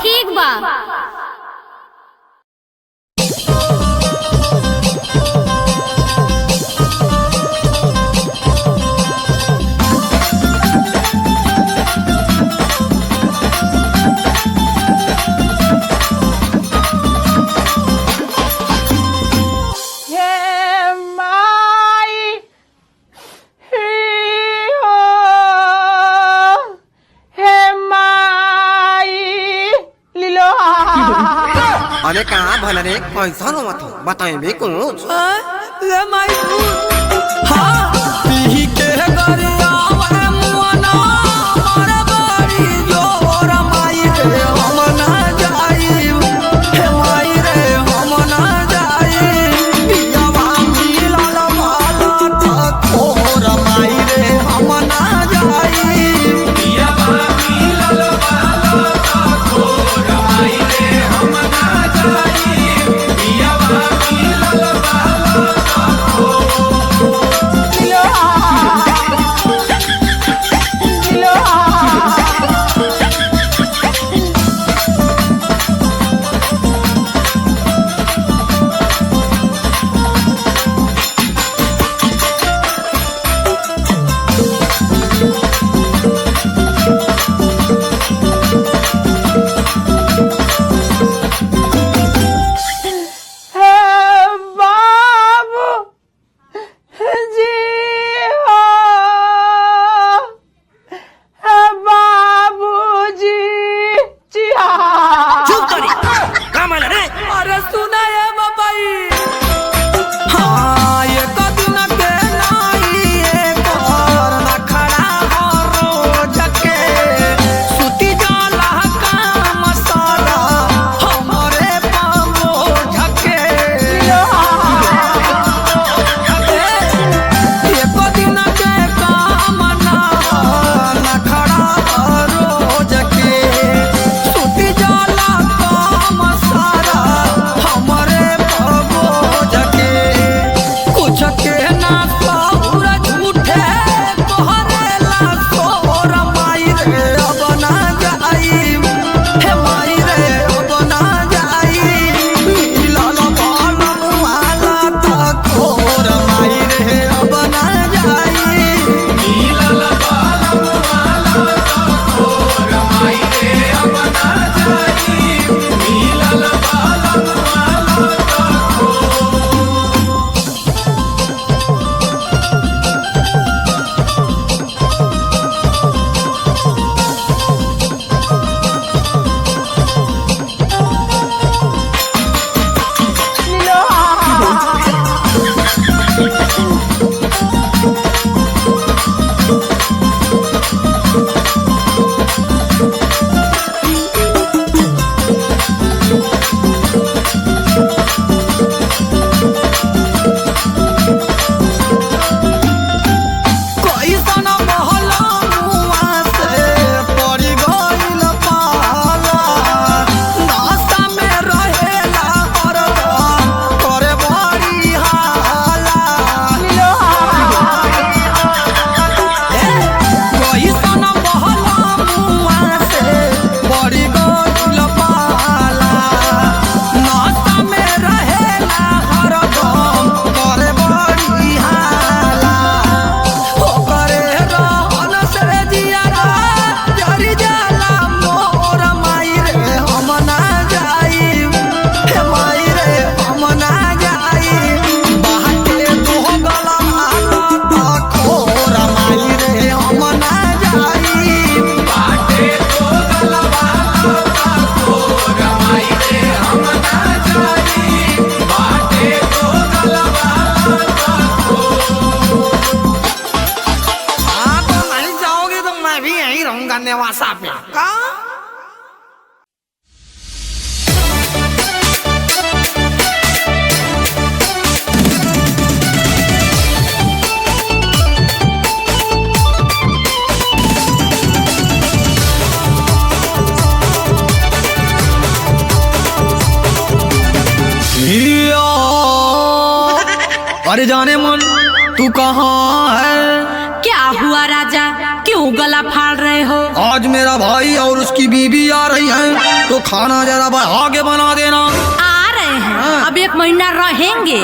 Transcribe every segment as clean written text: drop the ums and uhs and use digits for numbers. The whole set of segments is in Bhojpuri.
ठीक बा। अरे कहाँ भला रे कैसा हो मत बताए भी कुछ ले माई हाँ पी के गरिया वे मुआना मारे बड़ी जोर माई रे हम ना जाई हे माई रे हम ना जाई पियावा मिलल वाला ठोर माई रे हम ना जाई पियावा मिलल वाला ठोर माई रे हम ना जाई पियावा मिलल वाला ठोर अरे जाने मन तू कहाँ है? क्या हुआ राजा, क्यों गला फाड़ रहे हो? आज मेरा भाई और उसकी बीवी आ रही है, तो खाना जरा बढ़ा के बना देना। आ रहे हैं, अब 1 महीना रहेंगे।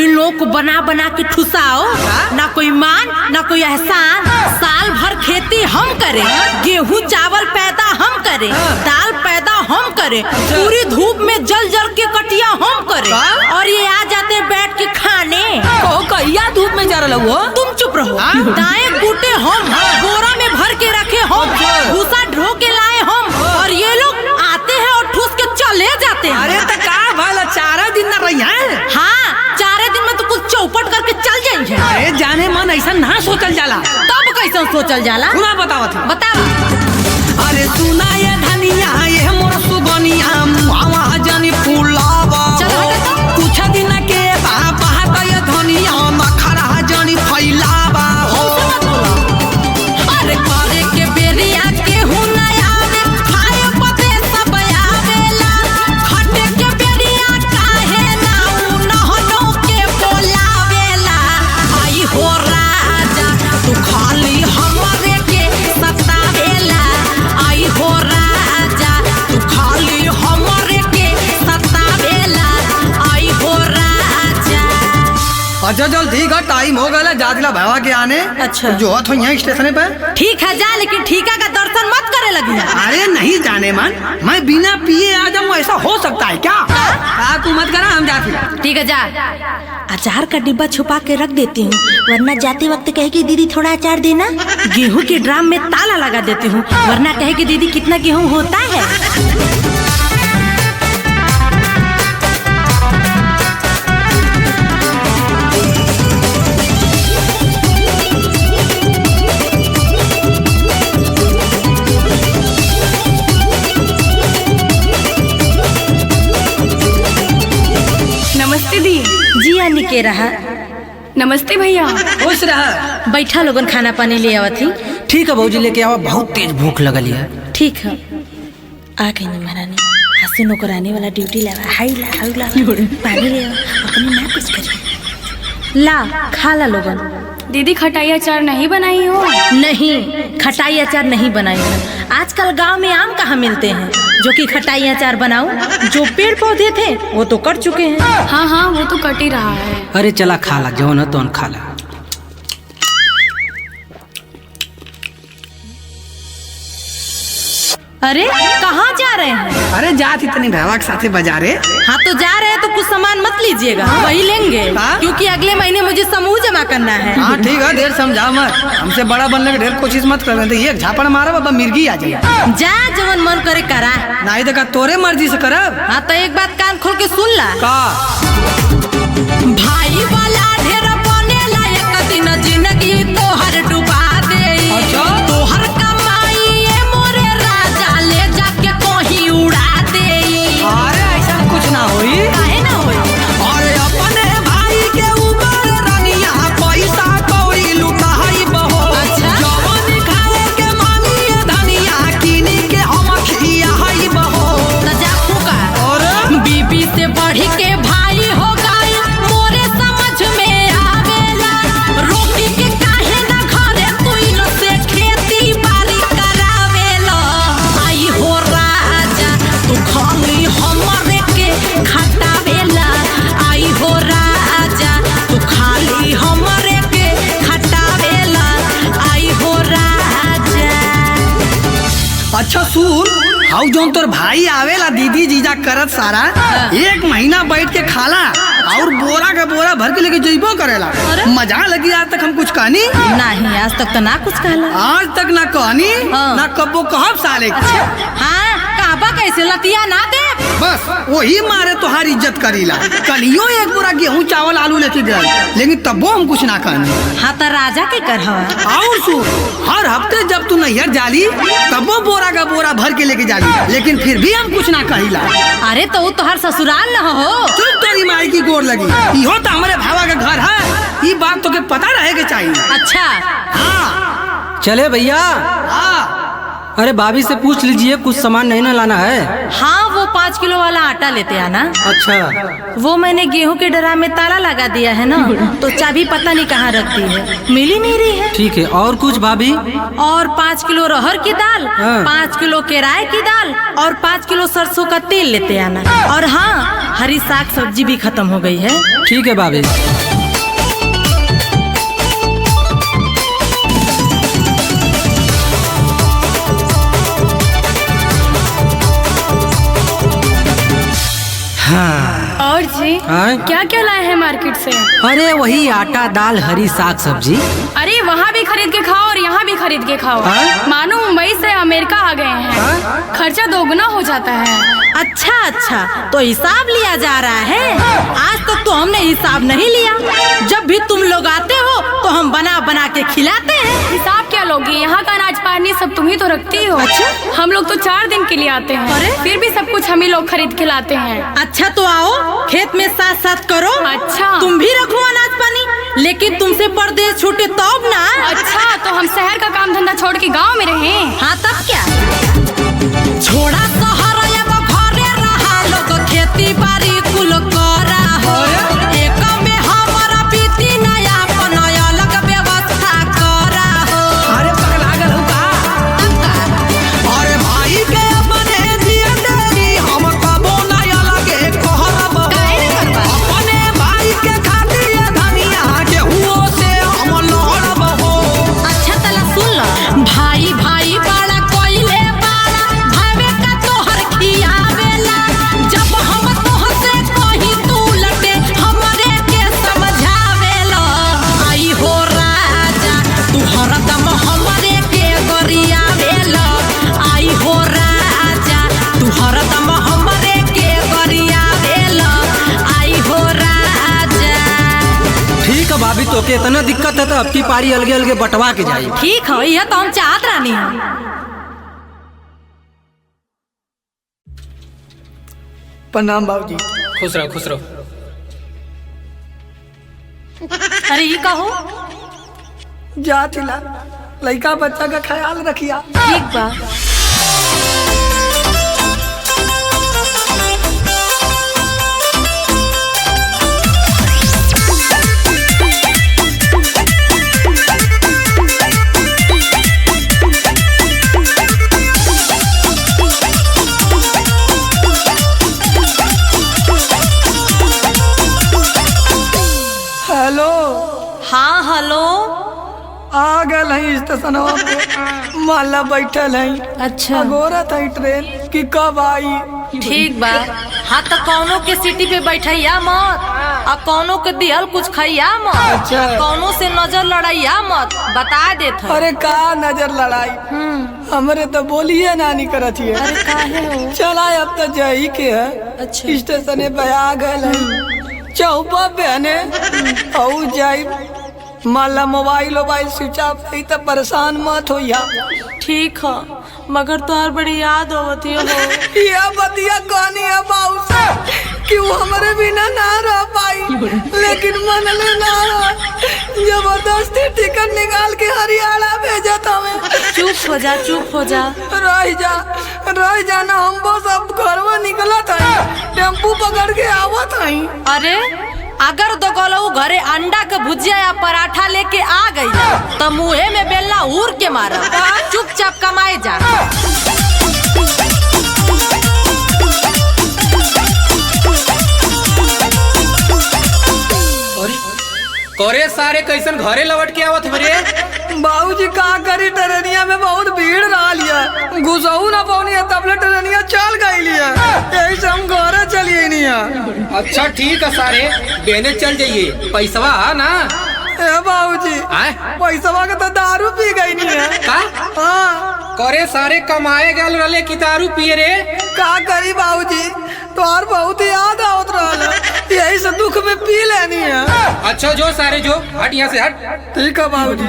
इन लोग को बना बना के ठुसाओ, ना कोई मान ना कोई एहसान। साल भर खेती हम करें, गेहूं चावल पैदा हम करें, दाल पैदा हम करें, पूरी धूप में जल जल के कटिया हम करें, और ये आ जाते बैठ के खाने। कहिया धूप में जा रहा हो? तुम चुप रहो। दाएं बूटे हम, बोरा में भर के रखे हम, भूसा ढो के लाए हम, और ये लोग आते हैं और ठूस के चले जाते हैं। अरे तो का भला 4 दिन न रही है? हाँ, 4 दिन में तो कुछ चौपट करके चल जाएंगे। अरे जाने मन ऐसा ना सोचल जाला। तब कैसे सोचल जाला? सुना बतावत है। बताओ। अरे सुना ये धनिया ये मोर सुगनिया मुहावा जानी फुलावा। चलो हटो तो। कुछ दिन के बाबा तो ये धनिया मखरा जानी फैलावा हो। अरे करे के बेरिया केहू ना आवे, खाए पते सब आवेला। खटे के बेरिया काहे ना उ नहनो के बोलावेला। आई हो राजा तू खाली हमरे के सतावेला। आई हो राजा तू खाली हमरे के सतावेला। आई हो राजा। अच्छा चल ठीक है, टाइम हो गया जा दिला भावा के आने। अच्छा। जो तो यहाँ स्टेशन पे। ठीक है जा, लेकिन ठीका का दर्शन मत करे लगी। अरे नहीं जाने मन, मैं बिना पिए आ जाऊँ, ऐसा हो सकता है क्या? तू मत करा, हम जाते। ठीक है जा। अचार का डिब्बा छुपा के रख देती हूँ, वरना जाते वक्त कहेगी दीदी थोड़ा अचार देना। गेहूँ के ड्राम में ताला लगा देती हूँ, वरना कहेगी दीदी कितना गेहूँ होता है। नमस्ते दी। जी आनी के रहा। नमस्ते भैया। खुश रहा। बैठा लोगन खाना पानी ले आवत थी। ठीक है भौजी लेके आवा, बहुत तेज भूख लगल है। ठीक है आ गई ना महारानी। हासिन नौकरानी वाला ड्यूटी लगा। हाई ला हाई ला पानी ले आओ, अपनी ना कुछ करी। ला खा ला लोगन। दीदी खटाई अचार नहीं बनाई हो? नहीं, खटाई अचार नहीं बनाई है। आजकल गांव में आम कहाँ मिलते हैं जो कि खटाई अचार बनाऊं? जो पेड़ पौधे थे वो तो कट चुके हैं। हाँ हाँ वो तो कट ही रहा है। अरे चला खा ला, जो न तो खा ला। अरे कहाँ जा रहे हैं? अरे जात इतनी भावा के साथे बाजारे। हाँ तो जा रहे हैं तो कुछ सामान मत लीजिएगा, वही लेंगे, क्योंकि अगले महीने मुझे समूह जमा करना है। हाँ ठीक है, देर समझा मत, हमसे बड़ा बनने की ढेर कोशिश मत कर। तो एक झापड़ मारा बाबा मिर्गी आ जाए। जा जवन मन करे करा। नहीं तो का तोरे मर्जी से करब। हाँ तो एक बात कान खोल के सुन ला। का भाई वाला ढेर बने लायक दिन जिंदगी तोहर डुबा दे। अच्छा। तोहर कमाई ये मोरे राजा ले जाके कहीं उड़ा दे। अरे ऐसा कुछ ना होई। काहे ना होई? अरे अपने भाई के ऊपर रनिया पैसा कौड़ी लुटाई बहो। अच्छा। जवन खाए के मानी धनिया किनी के हम खियाई बहो। तो जा फूका। और बीबी से बढ़ के भाई हो गए मोरे समझ में आवेला। रोटी के काहे ना घरे कोई न से खेती बाड़ी करावेला। आई हो राजा तू खाली हमरे के खटावेला। आई हो राजा तू खाली हमरे के खटावेला। आई हो राजा। अच्छा सुन, हाउ जोन तोर भाई आवेला दीदी जीजा करत सारा 1 महीना बैठ के खाला और बोरा का बोरा भर के लेके जइबो करेला। मजा लगी। आज तक हम कुछ कहनी नहीं, आज तक तो ना कुछ कहला। आज तक ना कहनी हाँ। ना कब्बो कहब साले के। हाँ कहबा कैसे लतिया ना दे। बस वही मारे तोहार इज्जत करीला। कलियो एक बोरा गेहूं चावल आलू लेके गए, लेकिन तब्बो हम कुछ ना कहनी। हाँ तो राजा के कर हवा। और सुन, हर हफ्ते जब तू नैहर जाली तबो बोरा का बोरा भर के लेके जाली, लेकिन फिर भी हम कुछ ना कहिला। अरे तो वो तोहर ससुराल न हो। चुप तेरी माई की गोर लगी। इहो तो हमारे भावा का घर है, ये बात तो के पता रहे के चाहिए। अच्छा हाँ चले भैया। हाँ। अरे भाभी से पूछ लीजिए, कुछ सामान नहीं ना लाना है। हाँ, वो 5 किलो वाला आटा लेते आना। अच्छा। वो मैंने गेहूं के ड्राम में ताला लगा दिया है ना, तो चाबी पता नहीं कहाँ रखती है, मिली नहीं रही है। ठीक है, और कुछ भाभी? और 5 किलो अरहर की दाल, हाँ। 5 किलो केराए की दाल और 5 किलो सरसों का तेल लेते आना। और हाँ, हरी साग सब्जी भी खत्म हो गई है। ठीक है भाभी। हाँ। और जी हाँ? क्या क्या लाए हैं मार्केट से? अरे वही आटा दाल हरी साग सब्जी। अरे वहाँ भी खरीद के खाओ और यहाँ भी खरीद के खाओ। हाँ? मानो मुंबई से अमेरिका आ गए हैं। हाँ? खर्चा दोगुना हो जाता है। अच्छा अच्छा, तो हिसाब लिया जा रहा है। आज तक तो हमने हिसाब नहीं लिया। जब भी तुम लोग आते हो तो हम बना बना के खिलाते हैं। हिसाब क्या लोगी? यहाँ का अनाज पानी सब तुम ही तो रखती हो। अच्छा? हम लोग तो 4 दिन के लिए आते हैं। अरे? फिर भी सब कुछ हम ही लोग खरीद के लाते हैं। अच्छा तो आओ, खेत में साथ साथ करो। अच्छा। तुम भी रखो अनाज पानी, लेकिन तुमसे परदेश छूटे तब ना। अच्छा, तो हम शहर का काम धंधा छोड़ के गांव में रहें? हाँ तब क्या, छोड़ा शहर अब घरे रहा, लोग खेती बाड़ी कुल करा हो। एक में हमारा बीती नया अपन अलग व्यवस्था करा हो। अरे पगला गल हो का? अरे भाई के अपने दिए देरी, हम कबो नया लगे कहब। काहे न करबा? अपने भाई के खातिर धनिया के हुओ से हम लड़ब हो। अच्छा तला सुन लो, भाई भाई बड़ा कोइले बाड़ा, भावे का तोहर खियावेला। जब हम तोहसे कही तू लटे, हमरे के समझावेला। आई हो राजा, तू हरदम हमरे के गरियावेला। आई हो राजा, तू हरदम हमरे के गरियावेला। आई हो राजा। ठीक है भाभी, तो के इतना दिक्कत है तो अब की पारी अलगे अलगे बंटवा के जाई। ठीक है, यह तो हम चाहत रानी। प्रणाम बाबूजी। खुश रहो खुश रहो। अरे ये कहो। जा थिला, लड़का बच्चा का ख्याल रखिया। ठीक बा। हेलो, हाँ हेलो। आ गए हैं स्टेशनवा पे, माला बैठल है। अच्छा अगोरत है ट्रेन कि कब आई। ठीक बा। हाँ तो कौनो के सीटी पे बैठैया मत, और कौनो के दिहल कुछ खैया मत, अच्छा। कौनो से नजर लड़ैया मत, बता देत है। अरे का नजर लड़ाई, हमरे तो बोलिए नानी करत है। अरे काहे हो? चला अब तो जही के है। अच्छा। स्टेशन पे आ गए चौपा बहने औ जाई। माला मोबाइल स्विच ऑफ है तो परेशान मत होइया। ठीक है, मगर तोहर बड़ी याद होती हो। यह बतिया कहनी है बाबू से कि वो हमारे बिना ना रह पाई, लेकिन मन ले ना रह। जबरदस्ती टिकट निकाल के हरियाणा भेजा था मैं। चुप हो जा, चुप हो जा। रह जाना, हम बस अब घर में निकला था, टेम्पू पकड़ के आवत हई। अरे अगर दो गोलऊ घरे अंडा के भुजिया या पराठा लेके आ गई तो मुँहे में बेलना उड़ के मारा। चुपचाप कमाए जा। करे सारे कैसन घरे लौट के आवत हमारे? बाबूजी का करी, ट्रेनिया में बहुत भीड़ रहा लिया, घुसऊ ना पौनी है, तबले ट्रेनिया चल गई लिया। यही से हम घरे चलिए नहीं है। अच्छा ठीक है सारे, बेने चल जाइए, पैसवा है ना? ए बाबूजी, आए? पैसा के तो दारू पी गई नहीं है। का? हाँ, करे सारे कमाए गल रले की दारू पिए रे? का करी बाबूजी, तोहर बहुत याद आवत रहा, यही से दुख में पी लेनी है। अच्छा जो सारे जो, हट यहाँ से हट। ठीक है बाबूजी।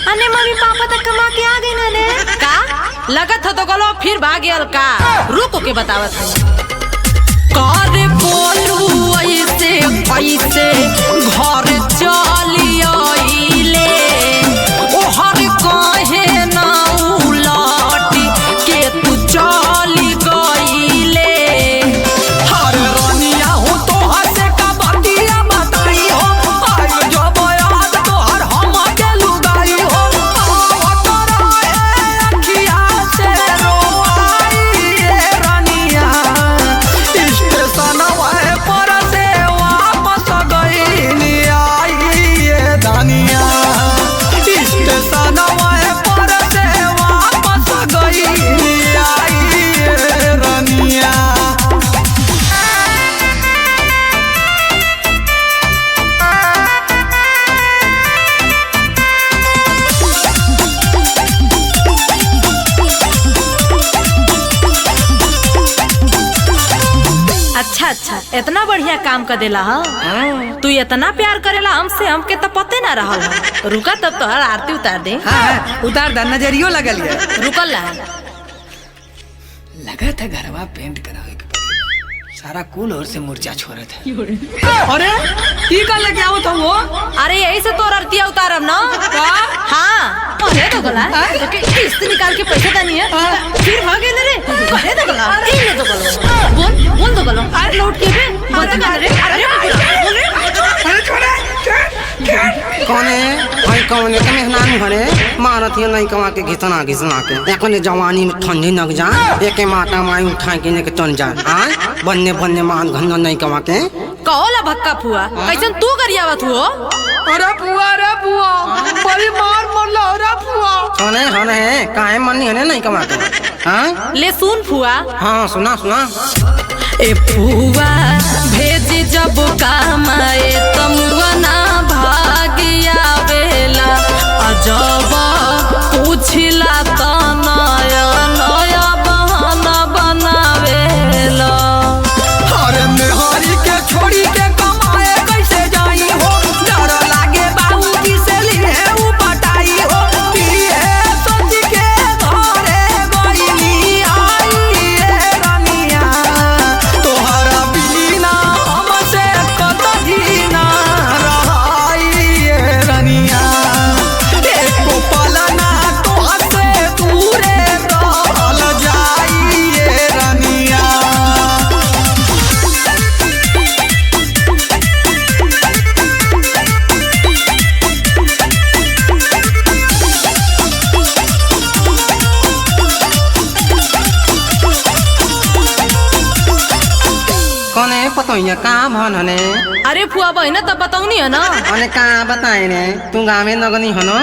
अने मम्मी पापा तक कमा के आ गई ना ने? का लगत हो तो गलो फिर भाग्यल का। रुको के बतावत है। कर बोलू ऐसे ऐसे घर चली आइले, ओहर कहे ना उलटी अच्छा अच्छा, इतना बढ़िया काम कर देला हा? तू इतना प्यार करेला हमसे, हमके तो पते ना रहा। रुका तब तो हर आरती उतार दे। हाँ, उतार दा, नजरियो लगल है। रुकल ला। लगा था घरवा पेंट करावे के पड़ी। सारा कुल और से मुर्चा छोड़त है। अरे की कर लेके आओ तो वो? अरे यही से तोर आरतिया उतारब ना। हाँ कहे तो गला तो के किस्त निकाल के पैसे देनी है, फिर भागे ना रे। कहे तो गला ए ले तो गलो, बोल तो गलो। अरे लौट के बे बता कर रे। अरे छोड़े कौने भाई कौने के मेहमान घरे मारत है नहीं कमा के घिसना के एकने जवानी में ठंडी लग जा एके माता माई उठा के लेके चल जा। हां बन्ने मान घन नहीं कमा के कहोला भक्का फुआ कैसन तू गरियावत हो? अरे बुआ बड़ी मार मरला। अरे बुआ सोने हने काहे मन्नी हने नहीं कमा के। हां ले सुन फुआ। हां सुना ए फुआ भेज जब कामाए तमुआ ना भागिया बेला अजब पूछला त नया नया बहाना बनावेला। अरे मेहरी के छोड़ी के कमाए कैसे जाई हो? डर लागे बाबूजी से लिए उ पटाई हो। पिए सोच के घरे गईली आई ए रनिया, तोहरा बिना हमसे कतही ना रहाई ए रनिया। एको पल ना तोहसे दूरे रहल जाई ए रनिया। कौने पतोइया का भन हने अरे फुआ बहिना तब बताऊनी है ना। अने का बताए ने तू गावे नगनी हनो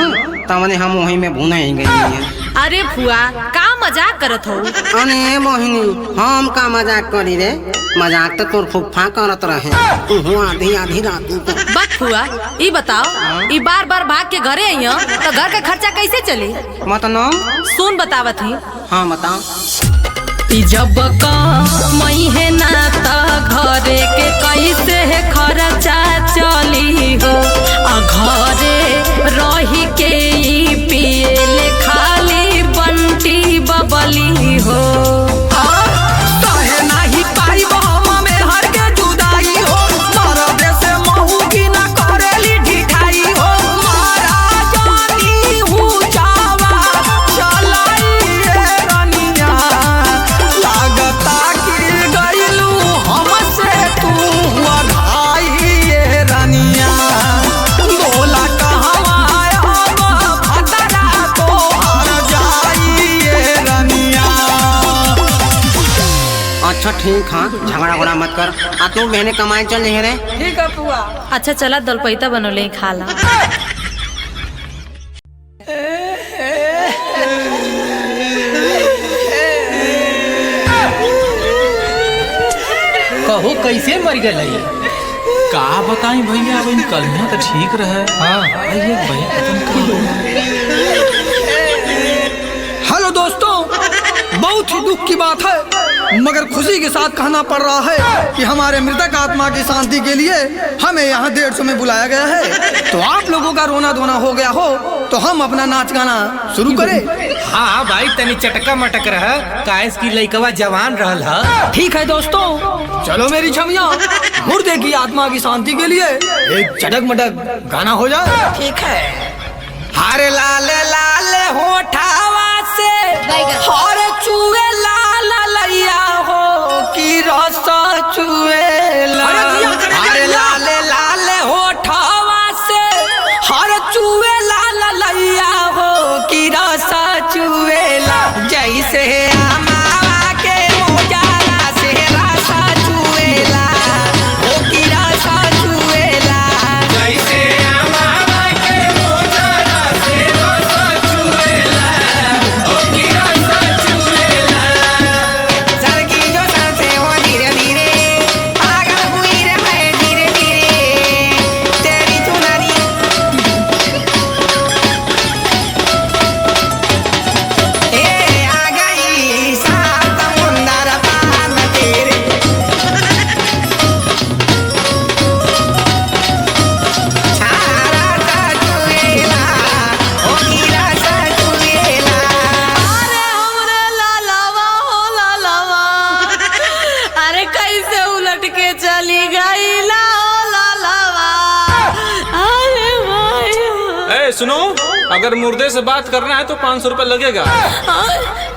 तमने हम वही में भुना ही गई है। अरे फुआ का मजाक करत हो? अने मोहिनी हम का मजाक करी रे? मजाक तो तोर फुफा करत रहे तू आधी रात को। बक फुआ ई बताओ ई बार बार भाग के घरे आई हो तो घर का खर्चा कैसे चली? मतलब सुन बतावत ही। हाँ बताओ। जब का मई है ना त घरे के कैसे है खर्चा चली हो? घरे रही के ई पिए ले खाली बंटी बबली हो। काहे नाही पाई बहमा में हर के जुदाई हो? मरद से महू की ना करेली ढिठाई हो। मारा जानी हूँ जावा चलाई ए रनिया, लागता कि गइलू हमसे तू अघाई ए रनिया। बोला कहवा अब भतरा तोहर जाई ए रनिया। अच्छा ठीक हाँ झगड़ा वगड़ा मत कर। आ तू बहने कमाए चल रही रे। ठीक है पुआ। अच्छा चला दलपैता बनोले खा ला। कहो कैसे मर गए? का बताई भैया, अब कल तो ठीक रहे। हाँ हेलो दोस्तों, बहुत ही दुख की बात है मगर खुशी के साथ कहना पड़ रहा है कि हमारे मृतक आत्मा की शांति के लिए हमें यहाँ 150 में बुलाया गया है। तो आप लोगों का रोना धोना हो गया हो तो हम अपना नाच गाना शुरू करें। हाँ भाई तनी चटका मटक रहा काश की लइकवा जवान रहल हा। ठीक है दोस्तों, चलो मेरी छमिया मुर्दे की आत्मा की शांति के लिए एक चटक मटक गाना हो जाए। ठीक है। हरे लाले लाले होठावा से हर चुए लाल लैया हो कि रस चुएला। हरे लाले लाले होठावा से हर चुए लाल लैया हो कि रस चुएला। जैसे अमावा के मोजारा से रस चुएला हो कि रस चुएला। जैसे अमावा के मोजारा से रस चुएला हो कि रस चुएला। सरगी अगर मुर्दे से बात करना है तो 500 रुपए लगेगा।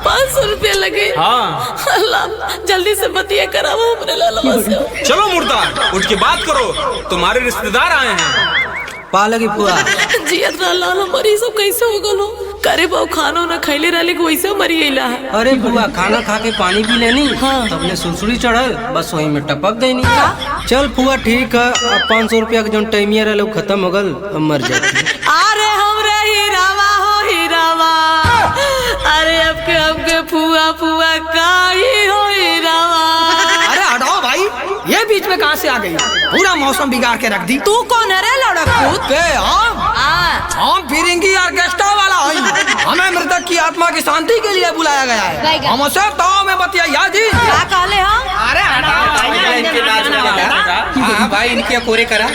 500 रुपया लगे? हाँ। अल्लाह जल्दी से बतिया कराओ अपने लालवा से। चलो मुर्दा उठ के बात करो, तुम्हारे रिश्तेदार आए हैं। पा लगी फुआ। जियत लाल मरी सब कैसे हो गलो? करे बाऊ खाना ना खैले रहले को वैसे मरी गईला है। अरे फुआ खाना खा के पानी पी लेनी। हाँ। तब ने सुसुड़ी चढ़ल बस वही में टपक गई नहीं। चल फुआ ठीक है, अब 500 रुपया के जो टाइमिया रहे खत्म हो गल, अब मर जाती। अरे हमरे हीरावा हो हीरावा, अरे अब फुआ फुआ काहे हो हीरावा। अरे हटाओ भाई, ये बीच में कहाँ से आ गई? पूरा मौसम बिगाड़ के रख दी। तू कौन है रे लड़कूत? हम फिरंगी ऑर्केस्ट्रा वाला हई। हमें मृतक की आत्मा की शांति के लिए बुलाया गया है। हमसे तो में बतिया जी। क्या कहले हो? अरे हाँ भाई इनके कोरे करा।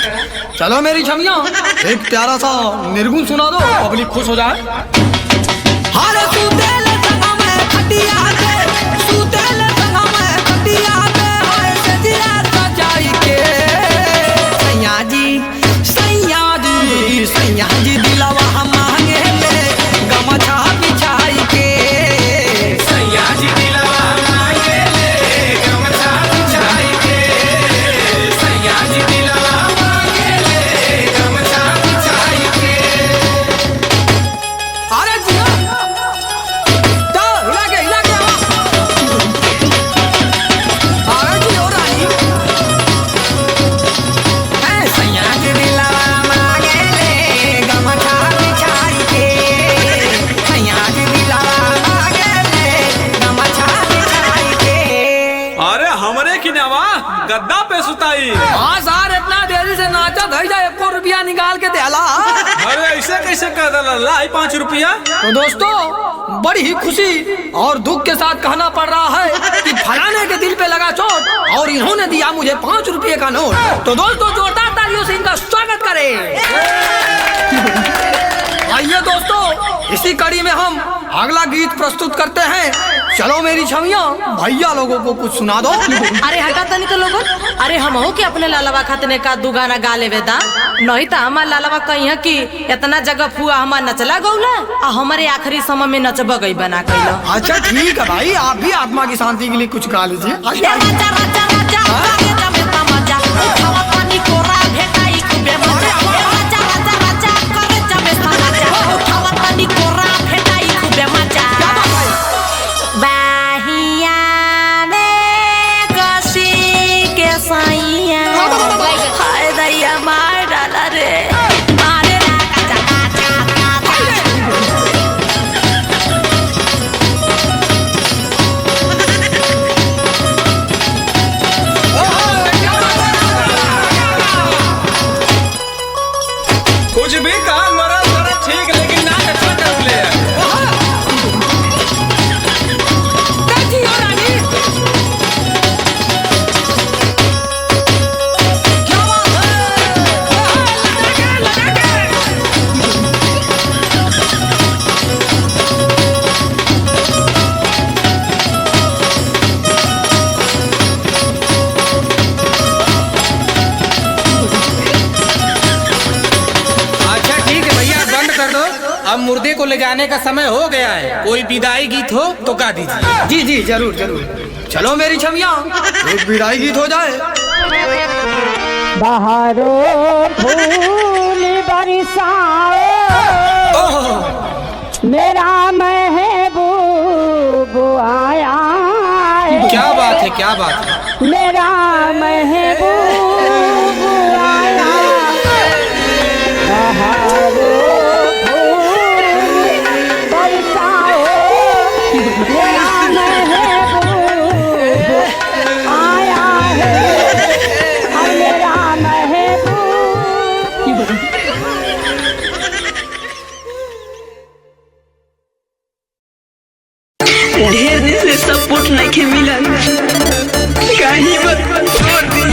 चलो मेरी छमिया एक प्यारा सा निर्गुण सुना दो, पब्लिक खुश हो जाए। हारे सुतेल संगा में खटिया दे, सुतेल संगा में खटिया दे, हाय सजिया सजाई के। सैया जी दिलवा हम मांगे ले, गमछा बिछाई के। सैया जी दिलवा मांगे ले, गमछा बिछाई के। सैया जी दिलवा मांगे ले, गमछा बिछाई के। अरे जिया तो हिला के अरे जी हो रही है। सैया जी दिलवा मांगे ले, गमछा बिछाई के। सैया जी दिलवा मांगे ले, गमछा बिछाई के। अरे हमरे की नवा गद्दा पे सुताई। हाँ सर, इतना देरी से नाचा धई जाए, 1 रुपया निकाल के देला। अरे ऐसे कैसे कह दला? लाई 5 रुपया। तो दोस्तों बड़ी ही खुशी और दुख के साथ कहना पड़ रहा है कि फलाने के दिल पे लगा चोट और इन्होंने दिया मुझे 5 रुपये का नोट। तो दोस्तों जोरदार तालियों से इनका स्वागत करें। आइए दोस्तों, इसी कड़ी में हम अगला गीत प्रस्तुत करते हैं। चलो मेरी छमिया भैया लोगों को कुछ सुना दो। अरे हटा तनी तो लोगन, अरे हम हो के अपने लालवा खातने का दू गाना गा लेवे दा। नहीं तो हमार लालवा कहीं कि इतना जगह फुआ हमार नचला गौला आ हमारे आखिरी समय में नचब गई बना कैला। अच्छा ठीक है भाई, आप भी आत्मा की शांति के लिए कुछ गा लीजिए। राजा राजा राजा आगे जमे तमाजा, उठावा पानी कोरा भेटाई खूबे मजा। राजा राजा राजा करे जमे तमाजा, उठावा पानी कोरा भेटाई खूबे मजा। बाहिया में कसी के सैया, हाय दैया मार डाला रे। अरे राजा राजा कुछ भी कहा मरा ठीक, लेकिन ना अच्छा कर ले। अच्छा ठीक है भैया, बंद कर दो। अब मुर्दे को ले जाने का समय हो गया है। कोई विदाई गीत हो तो गा दीजिए। जी जी जरूर जरूर। चलो मेरी छमिया एक विदाई गीत हो जाए। बहारो फूल बरसाए, मेरा महबूब आया है। क्या बात है, क्या बात है। मेरा महबूब आया। बहारो फूल बरसाए, मेरा महबूब आया है। मेरा महबूब ढेर दिन से सपोर्ट नहीं मिलल, कहीं बस छोड़ दी।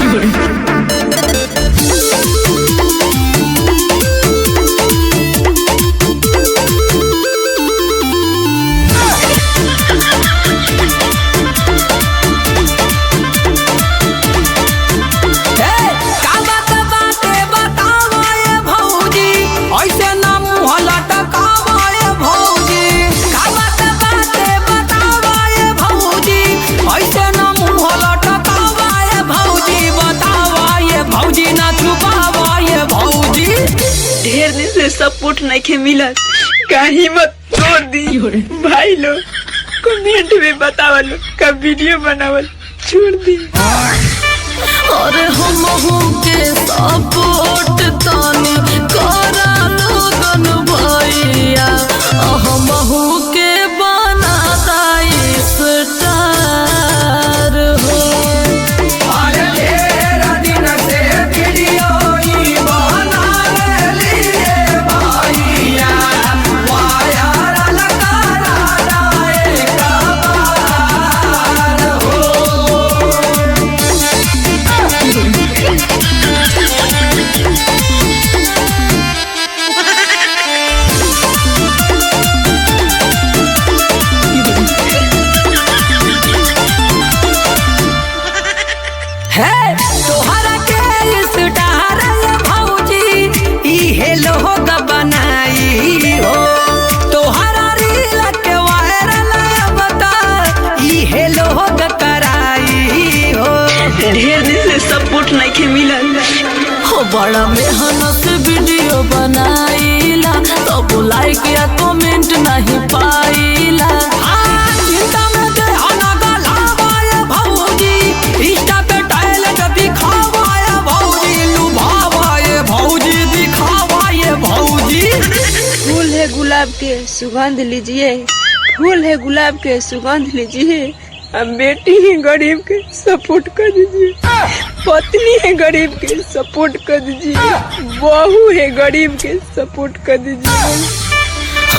से सपोर्ट नहीं के मिलत का हिम्मत तोड़ दी भाई लोग कमेंट में बतावल का वीडियो बनावल छोड़ दी। अरे हम के सपोर्ट तानी करा लोगन भैया हम के बना दाई स्टार हो। तोहरा के स्टार भौजी इहे लोग बनाई हो तोहरा रील के वायरल बता इहे लोग कराई हो। ढेर दिन से सपोर्ट नहीं के मिलल हो बड़ा मेहनत वीडियो बनाईला तब लाइक या कमेंट नहीं पाईला। चिंता में दे हना गलावाए भौजी इंस्टा पे टैलेंट दिखावाए भौजी लुभावाए भौजी दिखावाए भौजी। फूल है गुलाब के सुगंध लीजिए फूल है गुलाब के सुगंध लीजिए। अब बेटी है गरीब के सपोर्ट कर दीजिए पत्नी है गरीब के सपोर्ट कर दीजिए बहू है गरीब के सपोर्ट कर दीजिए।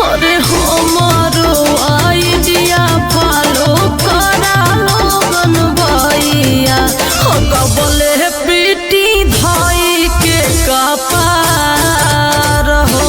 अरे हमारो आइडिया फॉलो करा लोगन भैया हो कबले पीटी धाई के कपार हो।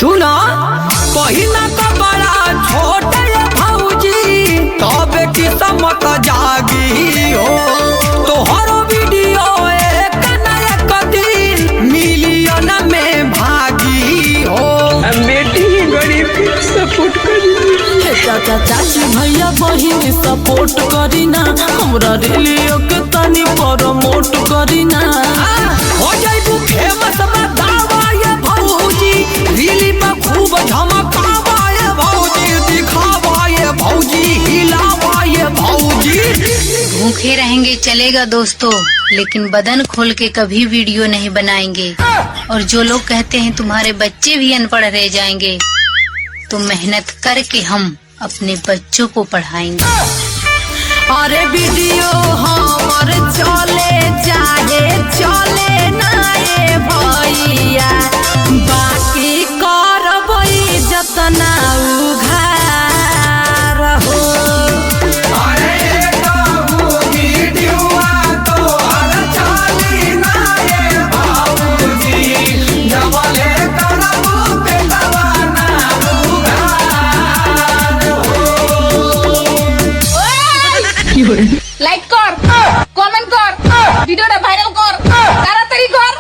सुना पहिना का बड़ा छोट भौजी तब किस्मत जागी हो तोहरो वीडियो एक न एक दिन मिलियन में भागी हो। बेटी है गरीब के सपोर्ट कर दीजिए चाचा चाची भैया बहिन सपोर्ट करीना हमरा रेलियो के तनी प्रमोट करीना हो जाइबू फेमस बतावाए भौजी रीली में खूब झमकावाए भौजी दिखावाए भौजी हिलावाए भौजी। भूखे रहेंगे चलेगा दोस्तों लेकिन बदन खोल के कभी वीडियो नहीं बनाएंगे और जो लोग कहते हैं तुम्हारे बच्चे भी अनपढ़ रह जाएंगे तो मेहनत करके हम अपने बच्चों को पढ़ाएंगे। अरे वीडियो हमर चले चाहे चले नाए भैया बाकी करबई जतना उघार हो। লাইক কর কমেন্ট কর ভিডিওটা ভাইরাল কর তাড়াতাড়ি কর।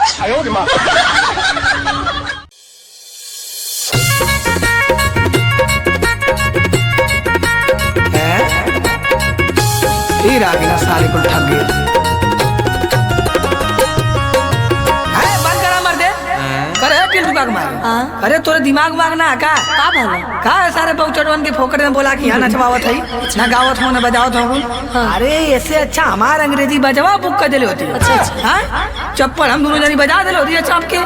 साले को ठग गया। बंद करा मर दे करे टिल्टू का मार। अरे तोरे दिमाग माग ना का का सारे बहुचटवन के फोकट में बोला कि यहाँ नचवावत है ना गावत हो ना बजावत हो। अरे ऐसे अच्छा हमार अंग्रेजी बजवा बुक कर दिले होती। अच्छा चप्पल हम दोनों जनी बजा दिले होती चाप के।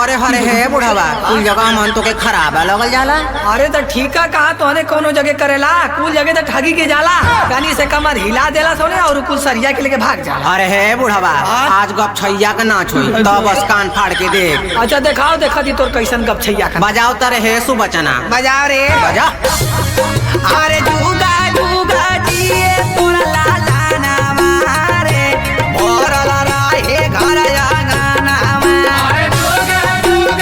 अरे हरे है बुढ़ावा कुल जगह मन तो के खराब है लगल जाला। अरे तो ठीक है कहा तोहने कोनो जगह करेला कुल जगह तो ठगी के जाला कनी से कमर हिला देला सोने और कुल सरिया के लेके भाग जाला। अरे है बुढ़ावा आज गप छैया का नाच हुई तो बस कान फाड़ के देख। अच्छा दिखाओ देखा दी तोर कैसन गप छैया का। बजाओ तारे है सुबचना बजाओ रे बजा। अरे जुगा जुगा जिए तोरा लाला नामारे और लाला हे घर जाना नामा। अरे जुगा जुगा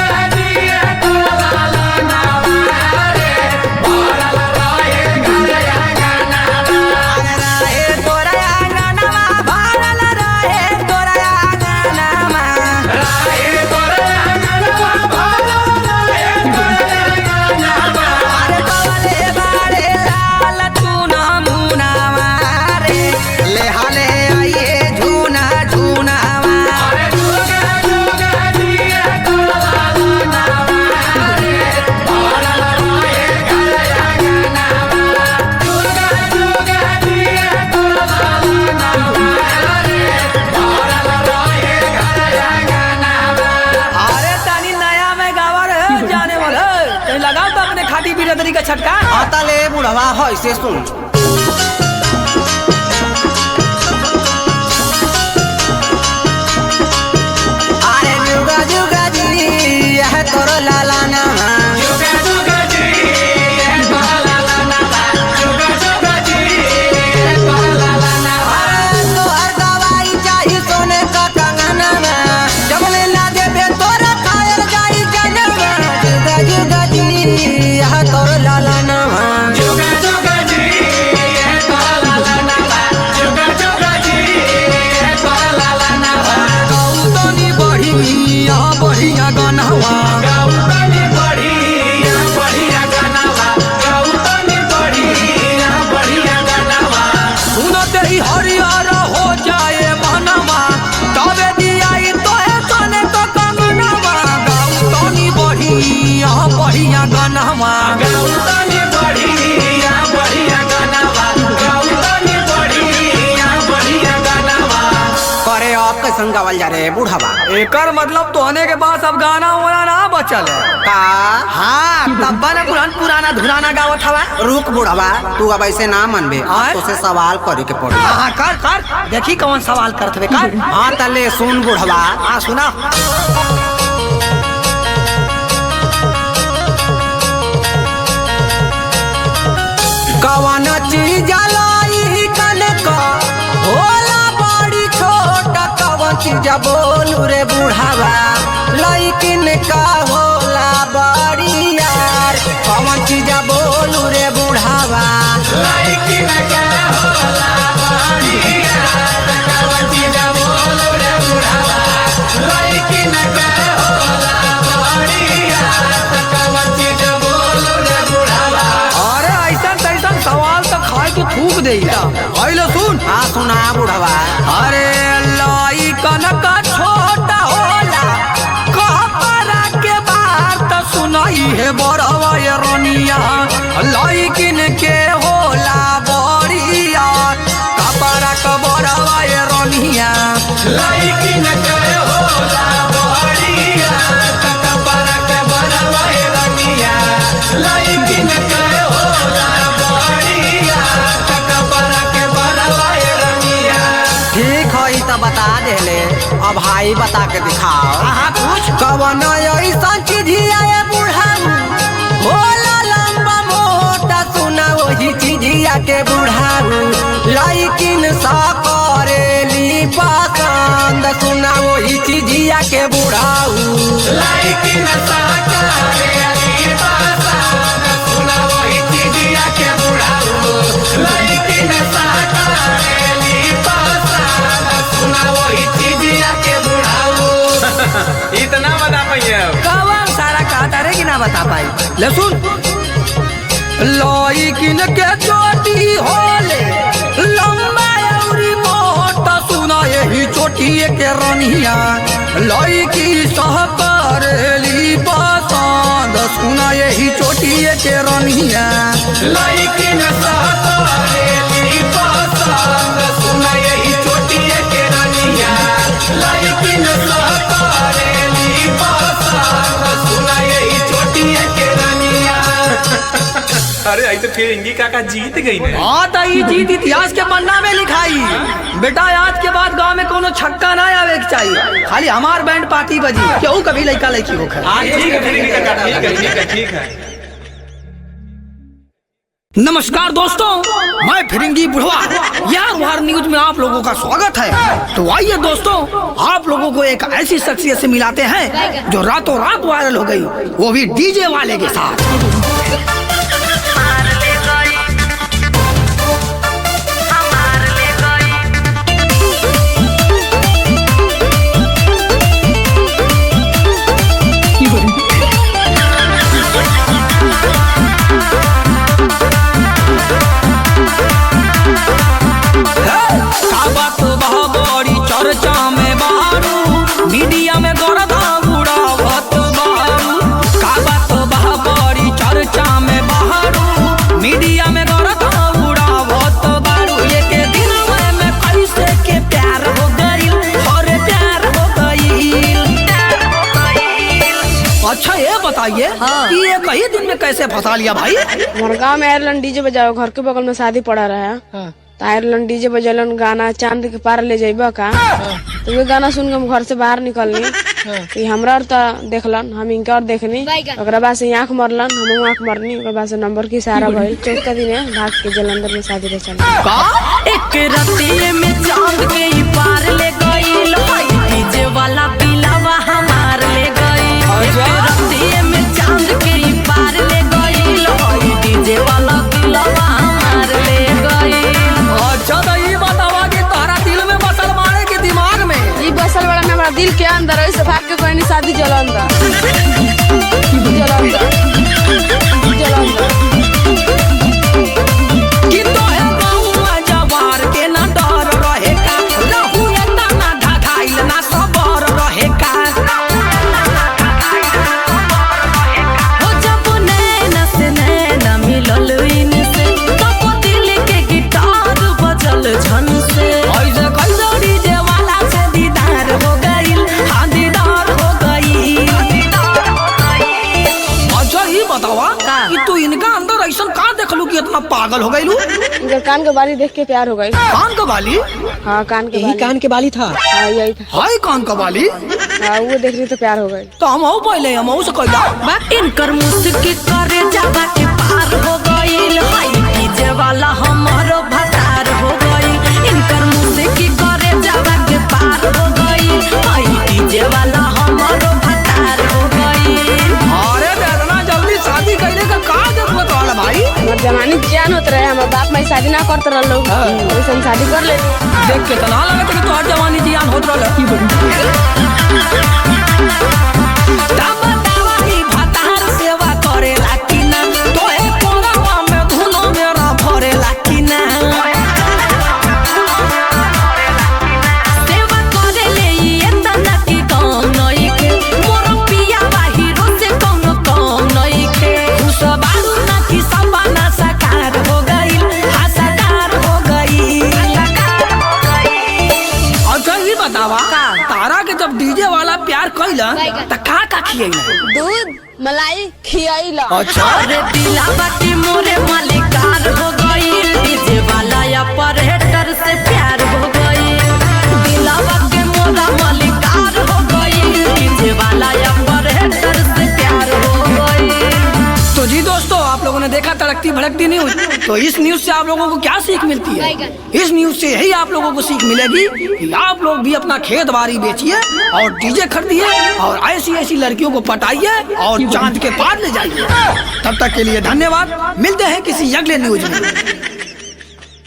बुढ़वा है से सुन। अरे जुगा जुगा जी यह तोर लाला ना गावल जा रहे बूढ़ावा। एकर मतलब तोहने के पास अब गाना वाला ना बचल है का? हाँ तब न पुराना धुराना गावत हवा। रुक बूढ़ावा, तू अब ऐसे ना मनबे, तुझसे सवाल करे के पड़ी। हाँ कर देखी कौन सवाल करत कर। हाँ तले सुन बूढ़ावा। हाँ सुना। कवन चीज लाई कनक होला बड़ी छोटा, कवन चीज बोलू रे बूढ़ावा लइकिन का होला बड़ी यार, कवन चीज बोलू रे बूढ़ावा लइकिन का होला बड़ी यार, कवन चीज बोलू रे बूढ़ावा लइकिन का होला बड़ी यार, कवन चीज बोलू रे बूढ़ावा। अरे ऐसा तैसा सवाल तो खाए के थूक दे। सुन। हाँ सुना बूढ़ावा। अरे लइकन का छोटा होला कपड़ा के बात सुनाई है बड़वा ये रनिया, लइकिन के होला बड़िया कपड़ा का बड़वा ये रनिया, लइकिन के होला बड़िया कपड़ा के बड़वा ये रनिया, लइकिन के होला बड़िया कपड़ा के बड़वा ये रनिया। ठीक है तो बता देले, अब भाई बता के दिखाओ। हाँ पूछ। कवन ऐसा चीजिया है बूढ़ाऊ होला लंबा मोटा, सुना वही चीजिया के बूढ़ाऊ लइकिन सा करेली पसंद, सुना वही चीजिया के बूढ़ाऊ लइकिन सा करेली पसंद, सुना वही चीजिया के बूढ़ाऊ लइकिन सा करेली पसंद, सुना वही चीजिया के बूढ़ाऊ। इतना बता पाइए कवन सारा कहता रे कि ना बता पाई। ले सुन। लइकिन के चोटी होले लंबा औरी मोटा, सुना यही चोटी के रनिया लइकी सह करेली पसंद, सुना यही चोटी के रनिया लइकिन सह करेली पसंद, सुना यही चोटी के रनिया लइकिन सह करेली पसंद, सुना यही चोटी के रनिया। अरे आई तो फिर इंगी काका जीत गई ने। हाँ तो ये जीत इतिहास के पन्ना में लिखाई। बेटा आज के बाद गांव में कोनो छक्का ना आवे के चाहिए, खाली हमार बैंड पार्टी बजी, केहू कभी लइका लइकी होकर। हाँ ठीक है फिर इंगी काका, ठीक है। नमस्कार दोस्तों, मैं फिरंगी बुढ़वा यार वार न्यूज में आप लोगों का स्वागत है। तो आइए दोस्तों, आप लोगों को एक ऐसी शख्सियत से मिलाते हैं जो रातों रात वायरल हो गई, वो भी डीजे वाले के साथ। चर्चा में बारू मीडिया में गर्दा उड़ावत बारू, का बात बा बड़ी चर्चा में बताइए कि ये कई दिन में कैसे फंसा लिया भाई? हमारे गाँव में आयरलैंड डीजे बजाओ, घर के बगल में शादी पड़ा रहा तो आयरलैंड डीजे बजलन गाना चांद के पार ले जाइबा का। तो वो गाना सुन के हम घर से बाहर निकलनी तो हमरा और देखलन, हम इनका और देखनी, ओकरा बाद से आँख मरलन, हम आँख मरनी, ओकरा बाद से नंबर की सहारा भइल। चौथा दिन भाग के जलंधर में शादी रचल। एक रतिये में चांद के ही पार ले गईल, डीजे वाला बिलावा हमार ले गईल। एक रतिये में चांद के ही पार ले गईल, डीजे वाला बिलावा हमार ले गईल। अच्छा तो ये बतावा कि तारा दिल में बसल मारे के दिमाग में? ये बसल वाला में हमारा दिल के अंदर है, से भाग के कोई नहीं शादी जलंधर। कि तो है बहुआ जवार के ना डर रहे का, रहू एतना ना ढाढाइल ना सबर रहे का। हो जब नैना से नैना मिलल इनसे, तब दिल के गिटार बजल झन से। ऐसे कैसे डीजे वाला से दीदार हो गईल, हाँ दीदार हो गईल। अच्छा ये बतावा कि तू इनका अंदर ऐसा का देखलू कि इतना पागल हो गईलू? इनका कान के बाली देख के प्यार हो गई। कान का बाली? हाँ कान के बाली। कान के बाली था। हाँ यही था। हाय कान का बाली? हाँ वो देख रही तो प्यार हो गई। तो हम पहले हम से कहला इनकर मुस्की करे जावा के पार हो गईल, डीजे वाला हमारो भतार हो गईल। इनकर मुस्की करे जावा के पार हो गईल, डीजे वाला हमारो भतार हो गईल। अरे इतना जल्दी शादी करने का जरूरत वाला भाई? हमार जवानी जियान होते रहे, हमारे बाप माई शादी ना करते रह लोग, वैसे हम शादी कर लेते। देख के तना लगे कि तोहर जवानी जियान होत रहल। तब दावा ही भतार सेवा करेला कि ना, तोहे कोरवा में धुनो मेरा भरेला कि ना? सेवा करेले ये तना की काम नइखे, मोर पियावा हीरो से कौनो काम नइखे। खुश बारू ना कि सपना साकार हो गईल, हाँ साकार हो गईल। अच्छा ये बतावा तारा के जब डीजे वाला प्यार कइला त का खियैला? दूध मलाई खियाइला। अच्छा अरे दिलावा के मोरे मालिकार हो गईल, डीजे वाला ऑपरेटर से प्यार हो गईल। दिलावा के मोरा मालिकार हो गईल, डीजे वाला ऑपरेटर से प्यार हो गईल। तो जी दोस्तों, आप लोगों ने देखा तड़कती भड़कती न्यूज। तो इस न्यूज से आप लोगों को क्या सीख मिलती है? इस न्यूज से यही आप लोगों को सीख मिलेगी कि आप लोग भी अपना खेत बाड़ी बेचिए और डीजे खरीदिए और ऐसी ऐसी लड़कियों को पटाइए और चांद के पार ले जाइए। तब तक के लिए धन्यवाद। मिलते हैं किसी अगले न्यूज में।